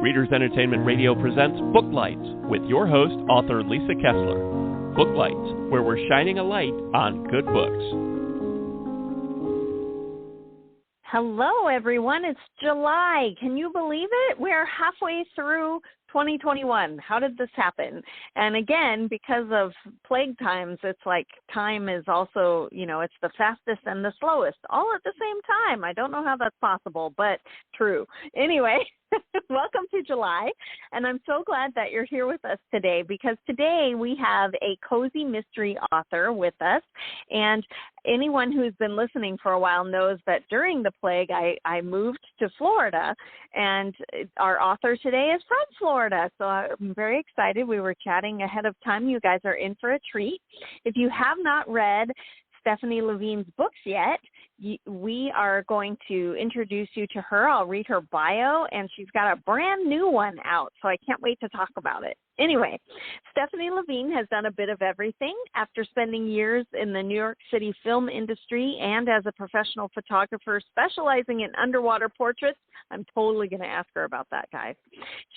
Readers Entertainment Radio presents Booklights with your host, author Lisa Kessler. Booklights, where we're shining a light on good books. Hello, everyone. It's July. Can you believe it? We're halfway through 2021. How did this happen? And again, because of plague times, it's like time is also, it's the fastest and the slowest all at the same time. I don't know how that's possible, but true. Anyway, welcome to July. And I'm so glad that you're here with us today because today we have a cozy mystery author with us. And anyone who's been listening for a while knows that during the plague, I moved to Florida, and our author today is from Florida. So I'm very excited. We were chatting ahead of time. You guys are in for a treat. If you have not read Stephanie LaVigne's books yet, we are going to introduce you to her. I'll read her bio, and she's got a brand new one out, so I can't wait to talk about it. Anyway, Stephanie LaVigne has done a bit of everything. After spending years in the New York City film industry and as a professional photographer specializing in underwater portraits, I'm totally going to ask her about that, guys.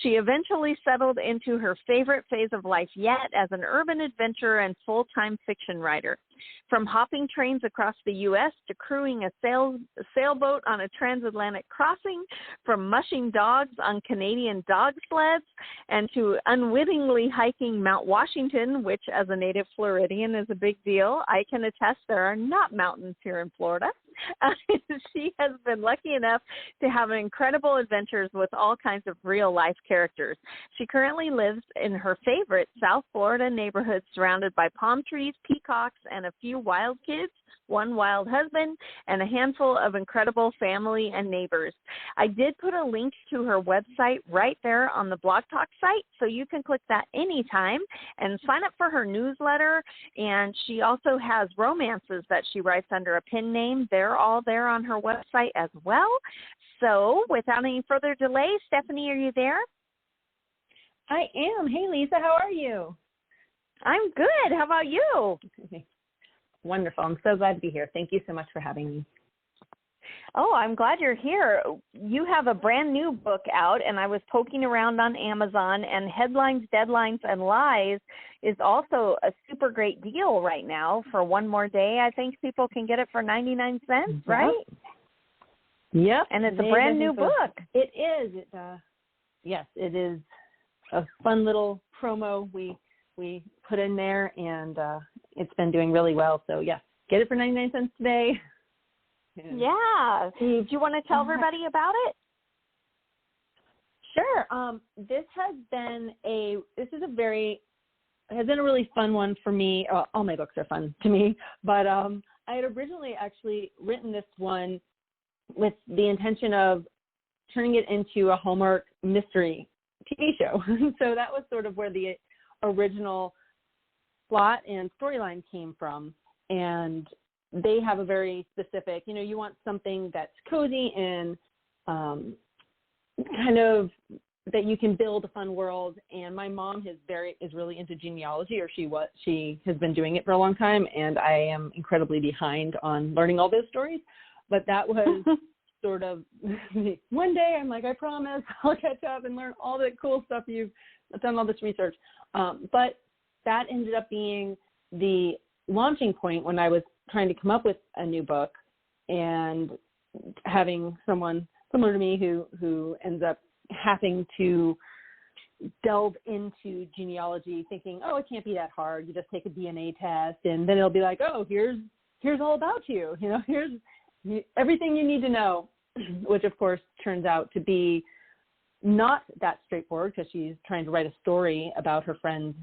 She eventually settled into her favorite phase of life yet as an urban adventurer and full-time fiction writer. From hopping trains across the U.S. to crewing a sailboat on a transatlantic crossing, from mushing dogs on Canadian dog sleds, and to unwittingly hiking Mount Washington, which as a native Floridian is a big deal. I can attest there are not mountains here in Florida. She has been lucky enough to have incredible adventures with all kinds of real-life characters. She currently lives in her favorite South Florida neighborhood surrounded by palm trees, peacocks, and a few wild kids, one wild husband, and a handful of incredible family and neighbors. I did put a link to her website right there on the Blog Talk site, so you can click that anytime and sign up for her newsletter. And she also has romances that she writes under a pen name. They're all there on her website as well. So without any further delay, Stephanie, are you there? I am. Hey, Lisa, how are you? I'm good. How about you? Wonderful. I'm so glad to be here. Thank you so much for having me. Oh, I'm glad you're here. You have a brand new book out, and I was poking around on Amazon, and Headlines, Deadlines, and Lies is also a super great deal right now. For one more day, I think people can get it for 99 cents, right? Yep. And it's a brand new book. It is. Yes, it is a fun little promo we put in there, and it's been doing really well. So, yes, get it for 99 cents today. Yeah. Do you want to tell everybody about it? Sure. This has been a really fun one for me. All my books are fun to me, but I had originally actually written this one with the intention of turning it into a Hallmark mystery TV show. So that was sort of where the original plot and storyline came from. And they have a very specific, you want something that's cozy and kind of that you can build a fun world. And my mom is really into genealogy, or she has been doing it for a long time. And I am incredibly behind on learning all those stories. But that was sort of one day I'm like, I promise I'll catch up and learn all the cool stuff. I've done all this research. But that ended up being the launching point when I was trying to come up with a new book, and having someone similar to me who ends up having to delve into genealogy, thinking, oh, it can't be that hard. You just take a DNA test, and then it'll be like, oh, here's all about you. Here's everything you need to know, which of course turns out to be not that straightforward, because she's trying to write a story about her friend's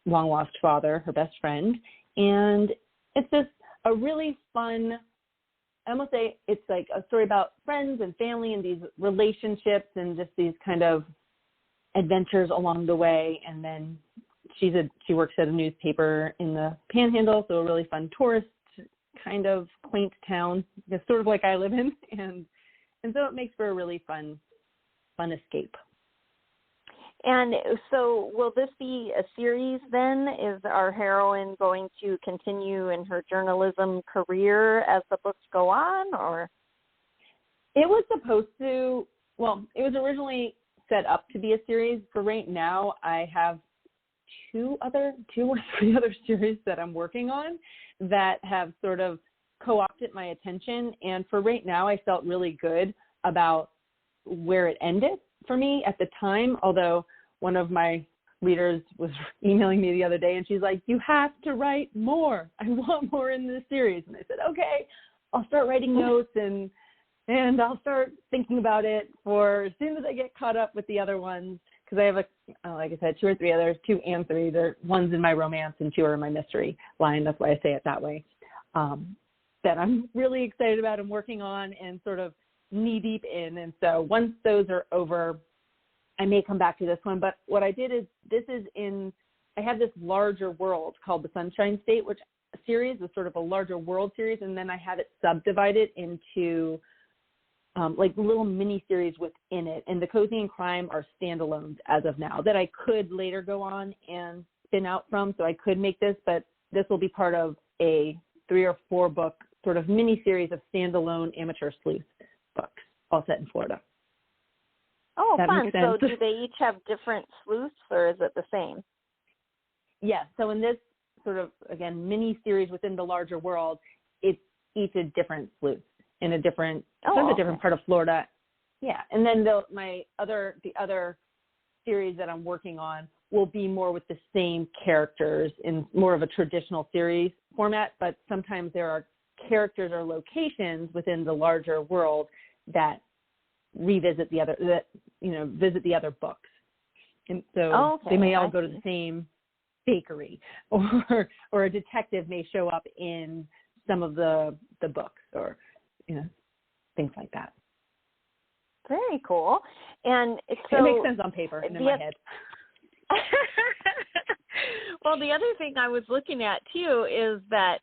long lost father, her best friend. And it's just a really fun, I almost say it's like a story about friends and family and these relationships and just these kind of adventures along the way. And then she works at a newspaper in the Panhandle, so a really fun tourist kind of quaint town, just sort of like I live in. And so it makes for a really fun escape. And so will this be a series then? Is our heroine going to continue in her journalism career as the books go on, or? It was supposed to, it was originally set up to be a series. For right now, I have two or three other series that I'm working on that have sort of co-opted my attention. And for right now, I felt really good about where it ended for me at the time, although one of my readers was emailing me the other day and she's like, you have to write more. I want more in this series. And I said, okay, I'll start writing notes and I'll start thinking about it for as soon as I get caught up with the other ones. Because I have, like I said, two or three others, 2 and 3. One's in my romance and 2 are in my mystery line. That's why I say it that way. That I'm really excited about and working on and sort of knee deep in. And so once those are over, I may come back to this one. But what I did is I have this larger world called the Sunshine State, which series is sort of a larger world series. And then I have it subdivided into like little mini series within it. And the Cozy and Crime are standalones as of now that I could later go on and spin out from. So I could make this, but this will be part of a 3 or 4 book sort of mini series of standalone amateur sleuth books, all set in Florida. Oh, that fun. So do they each have different sleuths or is it the same? Yeah. So in this sort of, again, mini series within the larger world, it's each a different sleuth in a different, different part of Florida. Yeah. And then the other series that I'm working on will be more with the same characters in more of a traditional series format, but sometimes there are characters or locations within the larger world that revisit visit the other books. And so they may all go to the same bakery or a detective may show up in some of the books or, things like that. Very cool. And so it makes sense on paper and in my head. Well, the other thing I was looking at too is that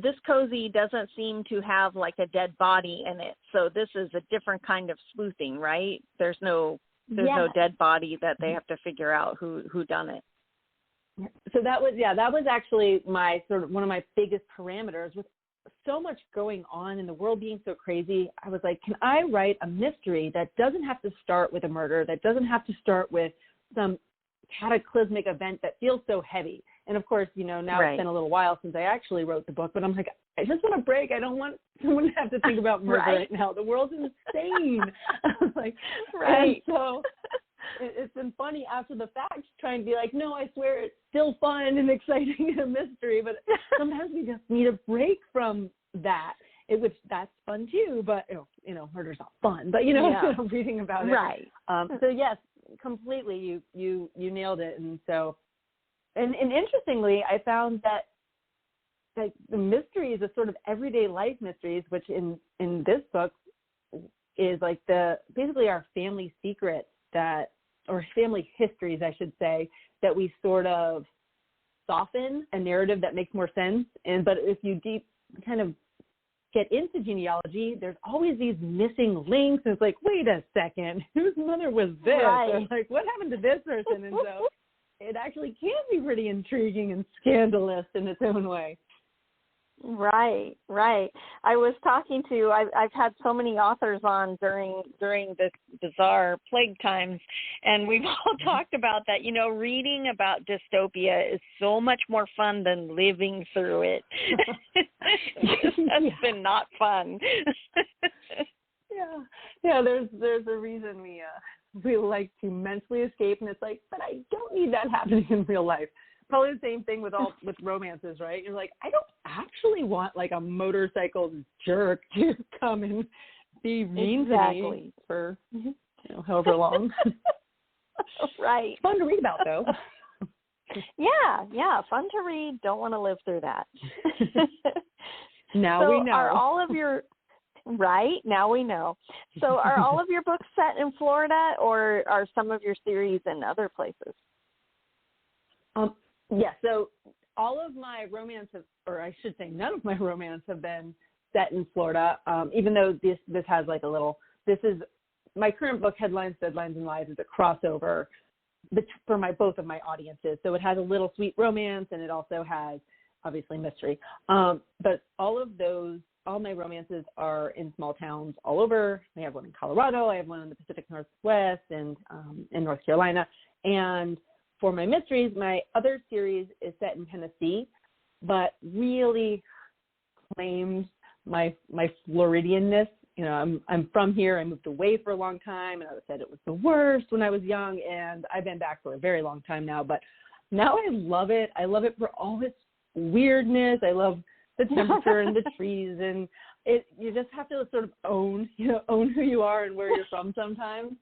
this cozy doesn't seem to have like a dead body in it. So this is a different kind of sleuthing, right? There's no dead body that they have to figure out who done it. So that was actually my sort of one of my biggest parameters. With so much going on in the world being so crazy, I was like, can I write a mystery that doesn't have to start with a murder, that doesn't have to start with some cataclysmic event that feels so heavy? And of course, now It's been a little while since I actually wrote the book, but I'm like, I just want a break. I don't want someone to have to think about murder right now. The world's insane. Like, right. So it's been funny after the fact trying to be like, no, I swear it's still fun and exciting and a mystery, but sometimes we just need a break from that. Which that's fun too, but murder's not fun. But reading about it, right? So yes, completely, you nailed it. And so, and interestingly, I found that like the mysteries, the sort of everyday life mysteries, which in this book is like basically our family secrets or family histories, I should say, that we sort of soften a narrative that makes more sense. But if you kind of get into genealogy, there's always these missing links. And it's like, wait a second, whose mother was this? Right. Or like, what happened to this person? And so it actually can be pretty intriguing and scandalous in its own way. Right. I was talking to, I've had so many authors on during this bizarre plague times, and we've all talked about that, reading about dystopia is so much more fun than living through it. That's been not fun. Yeah, there's a reason we like to mentally escape, and it's like, but I don't need that happening in real life. Probably the same thing with romances, right? You're like, I don't actually want like a motorcycle jerk to come and be mean to me for however long. Right. It's fun to read about, though. Yeah, fun to read. Don't want to live through that. Now we know. Are all of your right now we know. So are all of your books set in Florida, or are some of your series in other places? Yeah, so all of my romances, or I should say none of my romance have been set in Florida, even though this has like this is my current book, Headlines, Deadlines, and Lies, is a crossover for both of my audiences. So it has a little sweet romance, and it also has obviously mystery. But all of those my romances are in small towns all over. I have one in Colorado. I have one in the Pacific Northwest and in North Carolina. And for my mysteries, my other series is set in Tennessee, but really claims my Floridianness. You know, I'm from here. I moved away for a long time, and I said it was the worst when I was young, and I've been back for a very long time now. But now I love it. I love it for all its weirdness. I love the temperature and the trees, and you just have to sort of own who you are and where you're from sometimes.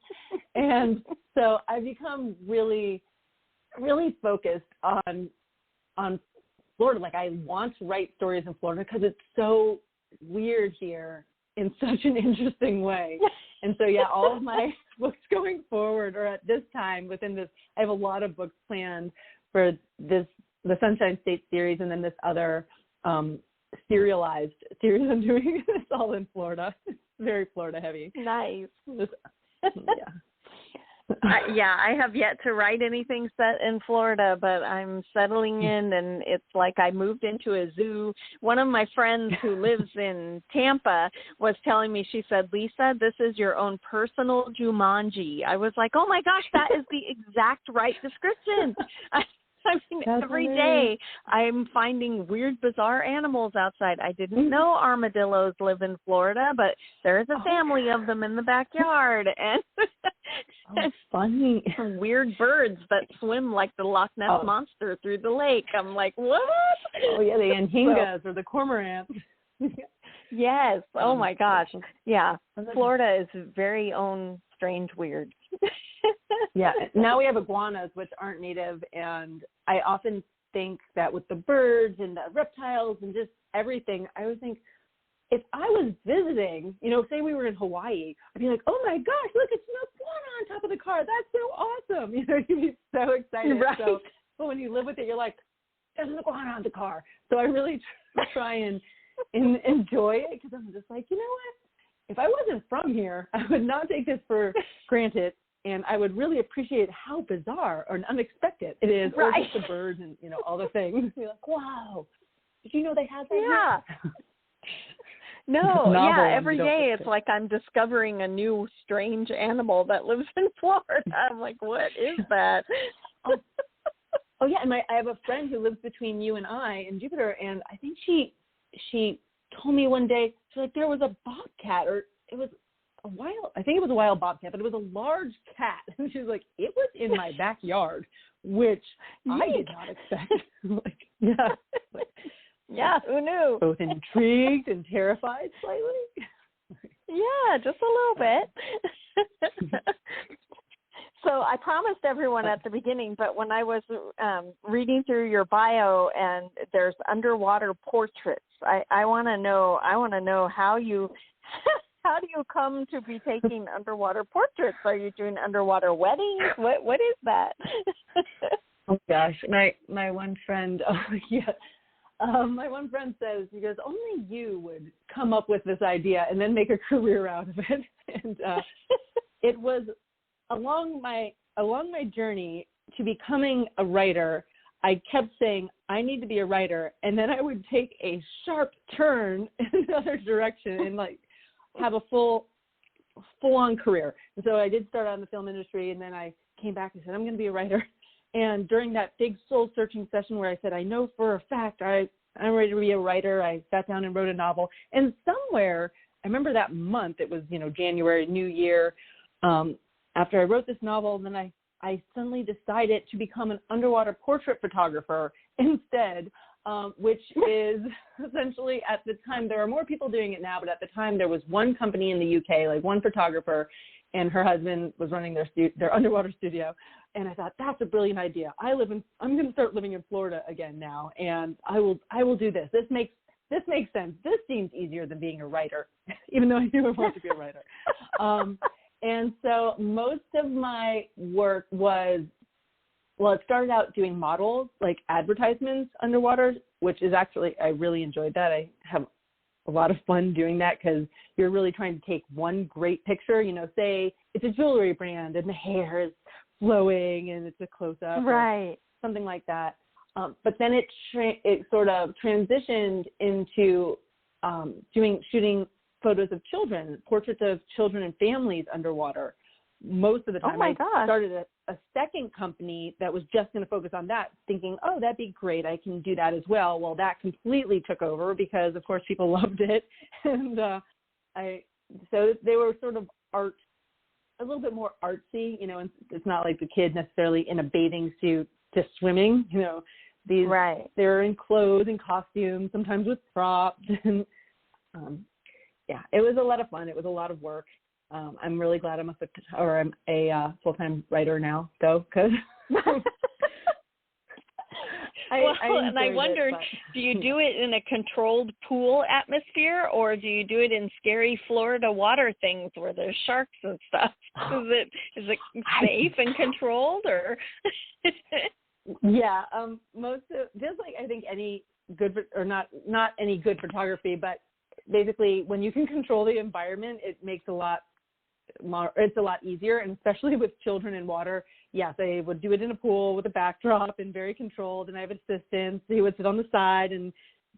And so I've become really, really focused on Florida. Like, I want to write stories in Florida because it's so weird here in such an interesting way. And so, yeah, all of my books going forward, or at this time within this, I have a lot of books planned for the Sunshine State series, and then this other serialized series I'm doing. It's all in Florida. It's very Florida heavy. Nice. Yeah. I have yet to write anything set in Florida, but I'm settling in, and it's like I moved into a zoo. One of my friends who lives in Tampa was telling me, she said, Lisa, this is your own personal Jumanji. I was like, oh my gosh, that is the exact right description. I mean, That's every hilarious. day I'm finding weird, bizarre animals outside. I didn't know armadillos live in Florida, but there's a family of them in the backyard. And funny. some weird birds that swim like the Loch Ness Monster through the lake. I'm like, what? Oh, yeah, the anhingas or the cormorants. Yes. Oh, my gosh. Yeah. Florida is very own strange weird. Yeah. Now we have iguanas, which aren't native, and I often think that with the birds and the reptiles and just everything, I would think, if I was visiting, say we were in Hawaii, I'd be like, oh my gosh, look, it's an iguana on top of the car. That's so awesome. You'd be so excited. Right. So, but when you live with it, you're like, there's an iguana on the car. So I really try and enjoy it, because I'm just like, you know what? If I wasn't from here, I would not take this for granted, and I would really appreciate how bizarre or unexpected it is, right. or just the birds and, all the things. You're like, wow, did you know they had that? Yeah. No, Novel, every day it's like I'm discovering a new strange animal that lives in Florida. I'm like, what is that? Oh yeah, and I have a friend who lives between you and I in Jupiter, and I think she told me one day, she's like, there was a bobcat, or it was I think it was a wild bobcat, but it was a large cat. And she was like, it was in my backyard, which I did not expect. Like, yeah. Yeah, who knew? Both intrigued and terrified slightly. Yeah, just a little bit. So I promised everyone at the beginning, but when I was reading through your bio and there's underwater portraits, I want to know how you how do you come to be taking underwater portraits? Are you doing underwater weddings? What is that? Oh gosh, my one friend. Oh yeah. My one friend says, he goes, only you would come up with this idea and then make a career out of it. And it was along my journey to becoming a writer, I kept saying, I need to be a writer. And then I would take a sharp turn in the other direction and like have a full-on career. And so I did start out in the film industry, and then I came back and said, I'm going to be a writer. And during that big soul-searching session where I said, I know for a fact I'm ready to be a writer, I sat down and wrote a novel. And somewhere, I remember that month, it was, January, New Year, after I wrote this novel, then I suddenly decided to become an underwater portrait photographer instead, which is essentially, at the time, there are more people doing it now, but at the time there was one company in the UK, like one photographer, and her husband was running their underwater studio. And I thought, that's a brilliant idea. I'm going to start living in Florida again now, and I will do this. This makes sense. This seems easier than being a writer, even though I knew I wanted to be a writer. And so most of my work was, it started out doing models, like advertisements underwater, which is actually, I really enjoyed that. I have a lot of fun doing that because you're really trying to take one great picture, say it's a jewelry brand and the hair is flowing and it's a close-up, right, or something like that. But then it sort of transitioned into shooting photos of children, portraits of children and families underwater. Most of the time, I started a second company that was just going to focus on that, thinking, oh, that'd be great. I can do that as well. Well, that completely took over because, of course, people loved it. And so they were sort of art, a little bit more artsy, you know, and it's not like the kid necessarily in a bathing suit just swimming, you know. They're in clothes and costumes, sometimes with props. And yeah, it was a lot of fun. It was a lot of work. I'm really glad I'm a full-time writer now, though, because I wondered, do you do it in a controlled pool atmosphere, or do you do it in scary Florida water things where there's sharks and stuff? Is it safe and controlled, or? Yeah, just like I think any good, or not any good photography, but basically when you can control the environment, it makes it's a lot easier, and especially with children in water. Yes, I would do it in a pool with a backdrop and very controlled, and I have assistants who would sit on the side, and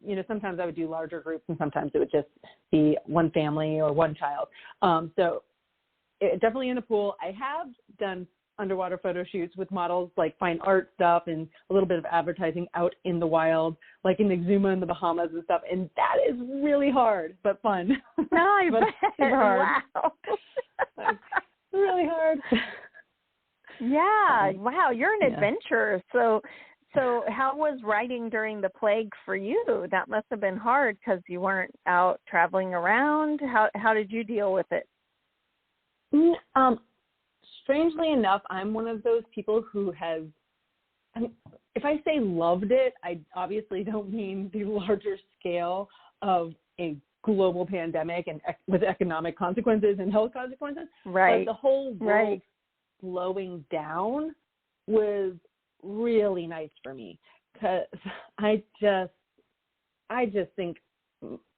you know, sometimes I would do larger groups, and sometimes it would just be one family or one child. So definitely in a pool. I have done underwater photo shoots with models, like fine art stuff and a little bit of advertising out in the wild, like in Exuma in the Bahamas and stuff. And that is really hard, but fun. No, I bet. Super hard. Wow. Really hard. Yeah. Wow. You're an adventurer. So how was writing during the plague for you? That must have been hard because you weren't out traveling around. How did you deal with it? Strangely enough, I'm one of those people who has, if I say loved it, I obviously don't mean the larger scale of a global pandemic and with economic consequences and health consequences. Right. But the whole world slowing down was really nice for me, because I just think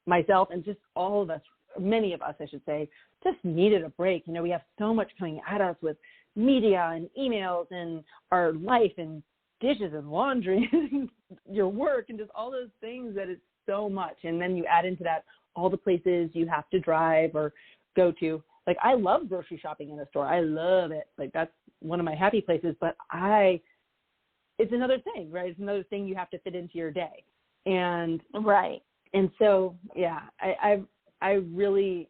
myself and just all of us, many of us, I should say, just needed a break. You know, we have so much coming at us with media and emails and our life and dishes and laundry and your work and just all those things that it's so much. And then you add into that all the places you have to drive or go to. Like, I love grocery shopping in a store. I love it. Like, that's one of my happy places. But it's another thing, right? It's another thing you have to fit into your day. And so, yeah, I really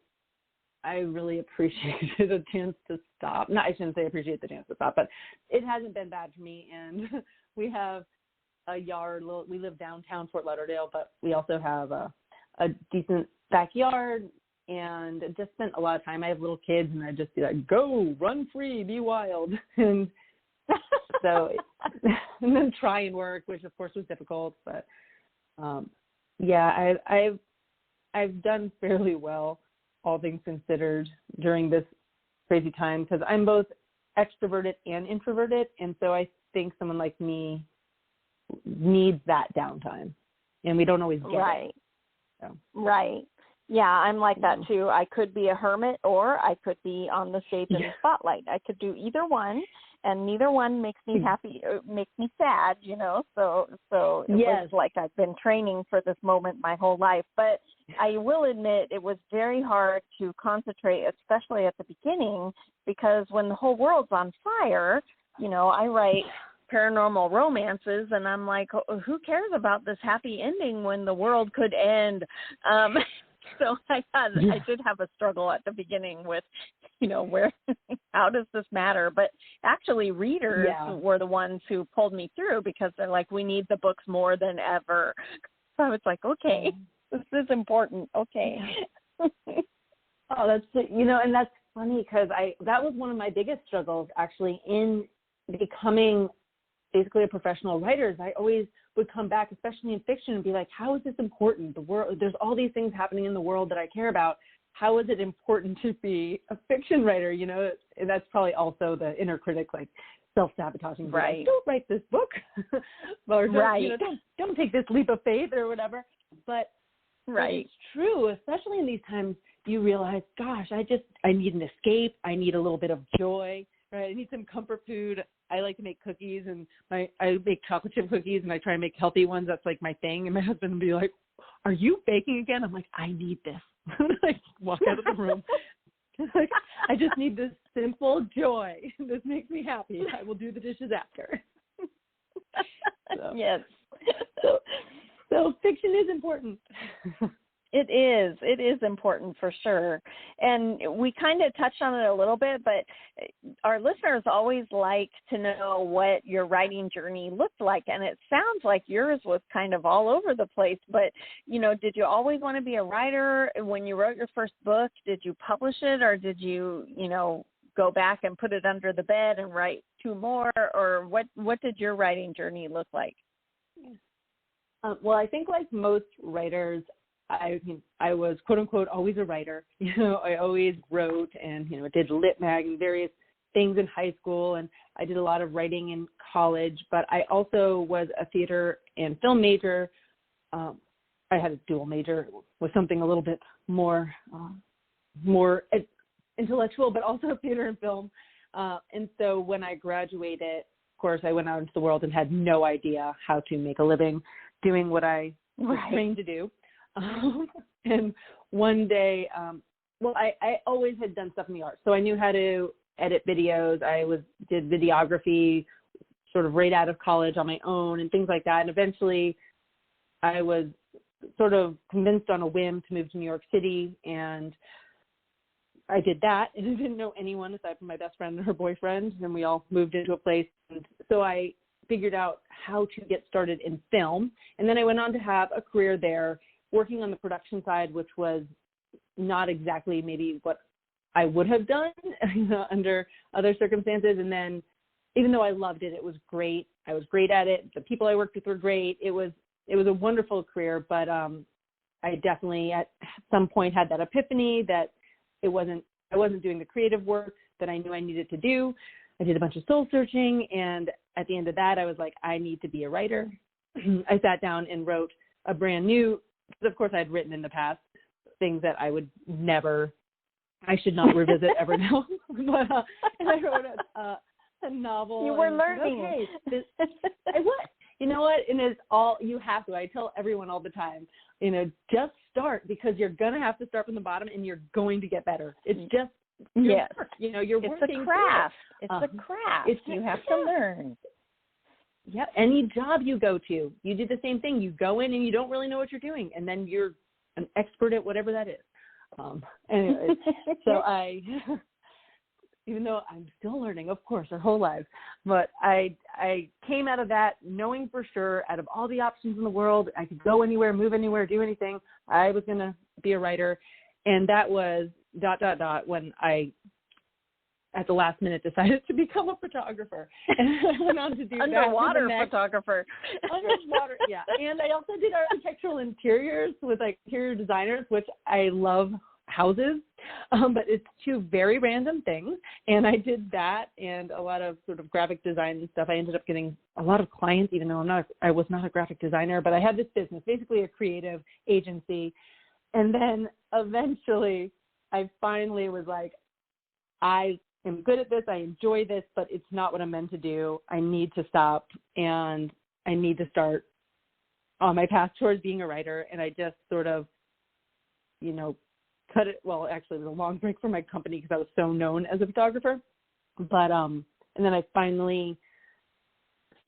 appreciated a chance to stop. No, I shouldn't say appreciate the chance to stop, but it hasn't been bad for me. And we have a yard. We live downtown Fort Lauderdale, but we also have a decent backyard, and just spent a lot of time. I have little kids, and I just be like, go, run free, be wild. And so, and then try and work, which of course was difficult, but yeah, I've done fairly well, all things considered, during this crazy time, because I'm both extroverted and introverted, and so I think someone like me needs that downtime, and we don't always get it. So. Right. Yeah, I'm like that too. I could be a hermit, or I could be on the stage in the spotlight. I could do either one, and neither one makes me happy, makes me sad, you know. So it was like I've been training for this moment my whole life. But I will admit it was very hard to concentrate, especially at the beginning, because when the whole world's on fire, you know, I write paranormal romances, and I'm like, who cares about this happy ending when the world could end? So I did have a struggle at the beginning with, you know, how does this matter? But actually readers were the ones who pulled me through, because they're like, we need the books more than ever. So I was like, okay, this is important. Okay. Oh, that's, you know, and that's funny, because that was one of my biggest struggles actually in becoming basically a professional writer. Is I always would come back, especially in fiction, and be like, how is this important? The world, there's all these things happening in the world that I care about. How is it important to be a fiction writer? You know, and that's probably also the inner critic, like self-sabotaging. Right. Like, don't write this book, or you know, don't take this leap of faith or whatever. But it's true, especially in these times. You realize, gosh, I need an escape. I need a little bit of joy. Right. I need some comfort food. I like to make cookies, and I make chocolate chip cookies, and I try and make healthy ones. That's like my thing. And my husband would be like, are you baking again? I'm like, I need this. Like, walk out of the room. Like, I just need this simple joy. This makes me happy. I will do the dishes after. So, yes. So fiction is important. It is. It is important for sure. And we kind of touched on it a little bit, but our listeners always like to know what your writing journey looked like. And it sounds like yours was kind of all over the place. But, did you always want to be a writer? When you wrote your first book, did you publish it, or did you, go back and put it under the bed and write 2 more? Or what did your writing journey look like? Well, I think like most writers, I was, quote unquote, always a writer. I always wrote and, did lit mag and various things in high school. And I did a lot of writing in college, but I also was a theater and film major. I had a dual major with something a little bit more intellectual, but also theater and film. And so when I graduated, of course, I went out into the world and had no idea how to make a living doing what I was trained to do. And one day, I always had done stuff in the arts. So I knew how to edit videos. I did videography sort of right out of college on my own and things like that. And eventually I was sort of convinced on a whim to move to New York City, and I did that. And I didn't know anyone aside from my best friend and her boyfriend. And we all moved into a place. And so I figured out how to get started in film. And then I went on to have a career there, working on the production side, which was not exactly maybe what I would have done under other circumstances. And then even though I loved it, it was great. I was great at it. The people I worked with were great. It was a wonderful career, but I definitely at some point had that epiphany that I wasn't doing the creative work that I knew I needed to do. I did a bunch of soul searching, and at the end of that, I was like, I need to be a writer. I sat down and wrote a brand new, because of course I'd written in the past things that I should not revisit ever now. But and I wrote a novel. You were learning. Okay, you know what? And it's all you have to. I tell everyone all the time, just start, because you're gonna have to start from the bottom, and you're going to get better. It's just yes. You're working. It's a craft. It's a craft. You have to learn. Yeah, any job you go to, you do the same thing. You go in and you don't really know what you're doing, and then you're an expert at whatever that is. Anyways, so even though I'm still learning, of course, our whole lives, but I came out of that knowing for sure, out of all the options in the world, I could go anywhere, move anywhere, do anything. I was going to be a writer, and that was ... when I, at the last minute, decided to become a photographer. And I went on to do underwater photographer. Underwater, yeah. And I also did architectural interiors with interior designers, which I love houses, but it's 2 very random things. And I did that and a lot of sort of graphic design and stuff. I ended up getting a lot of clients, even though I was not a graphic designer, but I had this business, basically a creative agency. And then eventually I finally was like, I am good at this. I enjoy this, but it's not what I'm meant to do. I need to stop, and I need to start on my path towards being a writer. And I just sort of, cut it. Well, actually, it was a long break from my company because I was so known as a photographer. But, and then I finally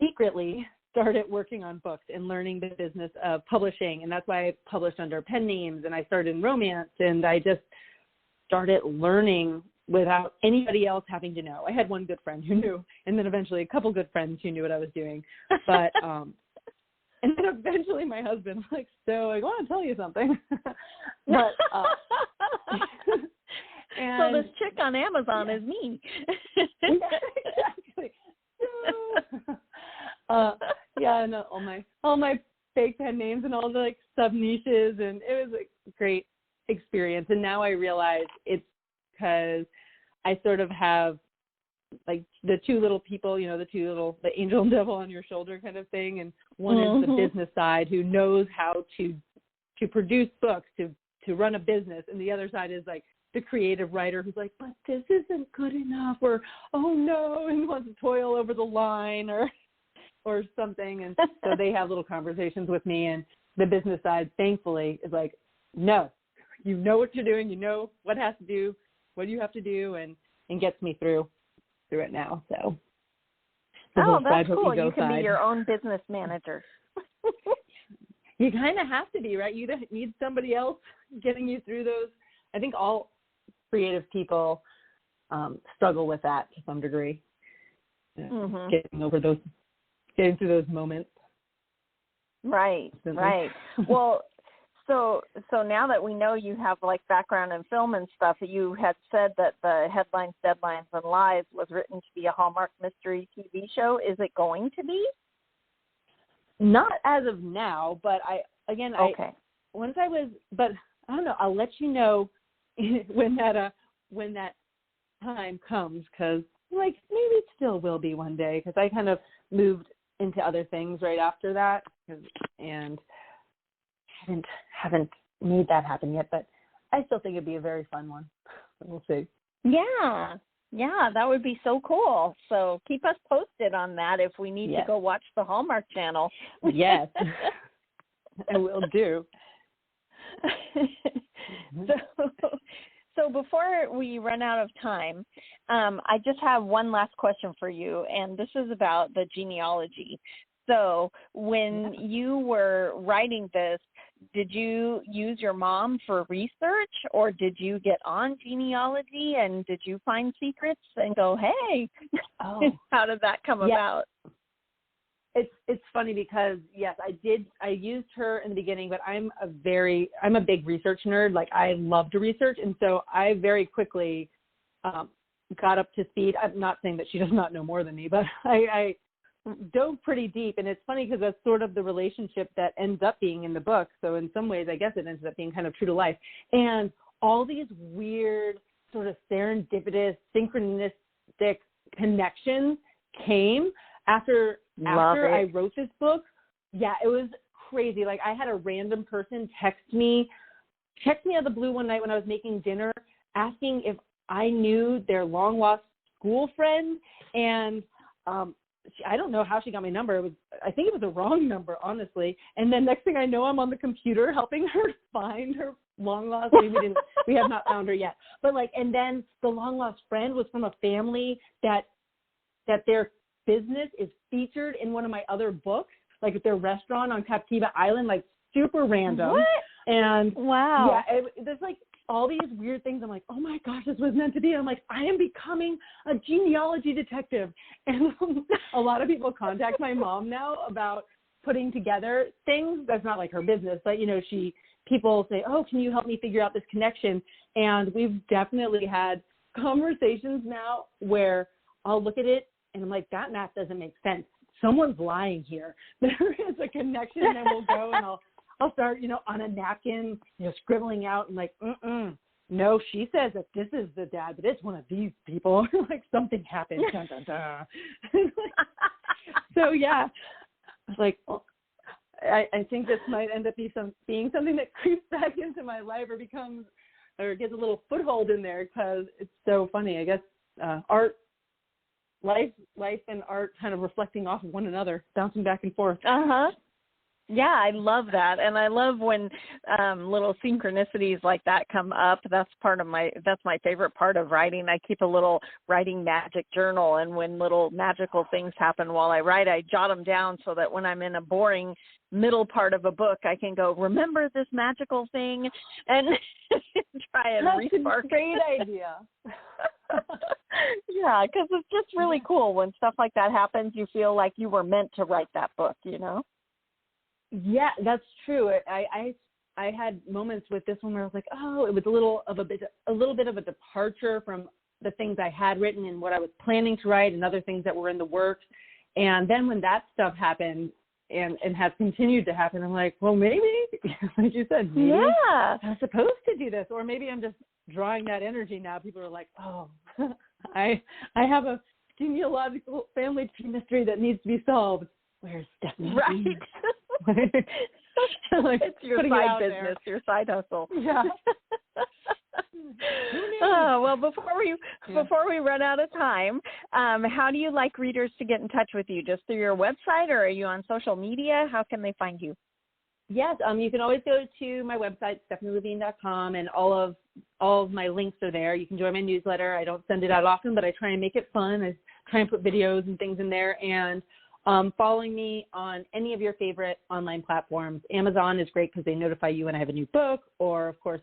secretly started working on books and learning the business of publishing. And that's why I published under pen names, and I started in romance, and I just started learning without anybody else having to know. I had one good friend who knew, and then eventually a couple good friends who knew what I was doing. But, and then eventually my husband was like, so I want to tell you something. But, so this chick on Amazon is me. Yeah, exactly. And all my fake pen names and all the sub niches, and it was a great experience. And now I realize it's because I sort of have the 2 little people, the angel and devil on your shoulder kind of thing. And one is the business side, who knows how to produce books, to run a business. And the other side is the creative writer who's like, but this isn't good enough, or, oh no, and wants to toil over the line or something. And so they have little conversations with me, and the business side, thankfully, is like, no, you know what you're doing, you know what you have to do, and gets me through it now. So. That's cool. You can be your own business manager. You kind of have to be, right? You need somebody else getting you through those. I think all creative people struggle with that to some degree. Getting through those moments. Right. Well, so now that we know you have like background in film and stuff, you had said that the Headlines, Deadlines, and Lies was written to be a Hallmark mystery TV show. Is it going to be? Not as of now, but but I don't know. I'll let you know when that time comes, because like maybe it still will be one day, because I kind of moved into other things right after that, and haven't made that happen yet. But I still think it'd be a very fun one. We'll see. Yeah, that would be so cool. So keep us posted on that if we need to go watch the Hallmark Channel. Yes, I will do. So before we run out of time, I just have one last question for you, and this is about the genealogy. So when you were writing this, did you use your mom for research, or did you get on genealogy and did you find secrets and go, hey, how did that come about? It's funny because, yes, I used her in the beginning, but I'm a big research nerd. Like, I love to research. And so I very quickly got up to speed. I'm not saying that she does not know more than me, but I dove pretty deep. And it's funny because that's sort of the relationship that ends up being in the book. So in some ways, I guess it ends up being kind of true to life. And all these weird sort of serendipitous, synchronistic connections came after I wrote this book. Yeah, it was crazy. Like, I had a random person text me out of the blue one night when I was making dinner, asking if I knew their long lost school friend. And I don't know how she got my number. I think it was the wrong number, honestly. And then next thing I know, I'm on the computer helping her find her long lost. We have not found her yet. But and then the long lost friend was from a family that their business is featured in one of my other books, like at their restaurant on Captiva Island, like super random. What? And wow. Yeah, there's like all these weird things. I'm like, oh my gosh, this was meant to be. I'm like, I am becoming a genealogy detective. And a lot of people contact my mom now about putting together things. That's not like her business, but people say, oh, can you help me figure out this connection? And we've definitely had conversations now where I'll look at it and I'm like, that math doesn't make sense. Someone's lying here. There is a connection, and we'll go and I'll start, on a napkin, scribbling out and like, no, she says that this is the dad, but it's one of these people. Like, something happened. Dun, dun, dun. So yeah, I was like, I think this might end up being something that creeps back into my life or gets a little foothold in there, because it's so funny. I guess art. Life and art kind of reflecting off of one another, bouncing back and forth. Yeah, I love that. And I love when little synchronicities like that come up. That's my favorite part of writing. I keep a little writing magic journal, and when little magical things happen while I write, I jot them down so that when I'm in a boring middle part of a book, I can go, remember this magical thing, and try and respark. That's a great idea. Yeah, because it's just really cool when stuff like that happens. You feel like you were meant to write that book, Yeah, that's true. I had moments with this one where I was like, oh, it was a little bit of a departure from the things I had written and what I was planning to write and other things that were in the works. And then when that stuff happened and has continued to happen, I'm like, well, maybe, like you said, maybe I'm supposed to do this, or maybe I'm just drawing that energy now. People are like, oh, I have a genealogical family tree mystery that needs to be solved. Where's Stephanie? Right. It's your side business, your side hustle. Yeah. Well, before we run out of time, how do you like readers to get in touch with you? Just through your website, or are you on social media? How can they find you? Yes, you can always go to my website, StephanieLaVigne.com, and all of my links are there. You can join my newsletter. I don't send it out often, but I try and make it fun. I try and put videos and things in there. And following me on any of your favorite online platforms. Amazon is great because they notify you when I have a new book, or, of course,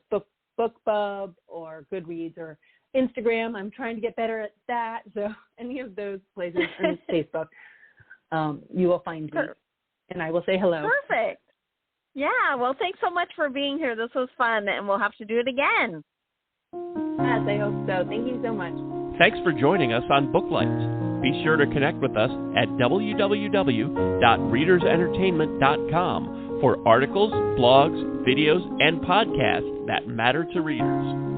BookBub or Goodreads or Instagram. I'm trying to get better at that. So any of those places, and Facebook, you will find me, and I will say hello. Perfect. Yeah, well, thanks so much for being here. This was fun, and we'll have to do it again. Yes, I hope so. Thank you so much. Thanks for joining us on Booklights. Be sure to connect with us at www.readersentertainment.com for articles, blogs, videos, and podcasts that matter to readers.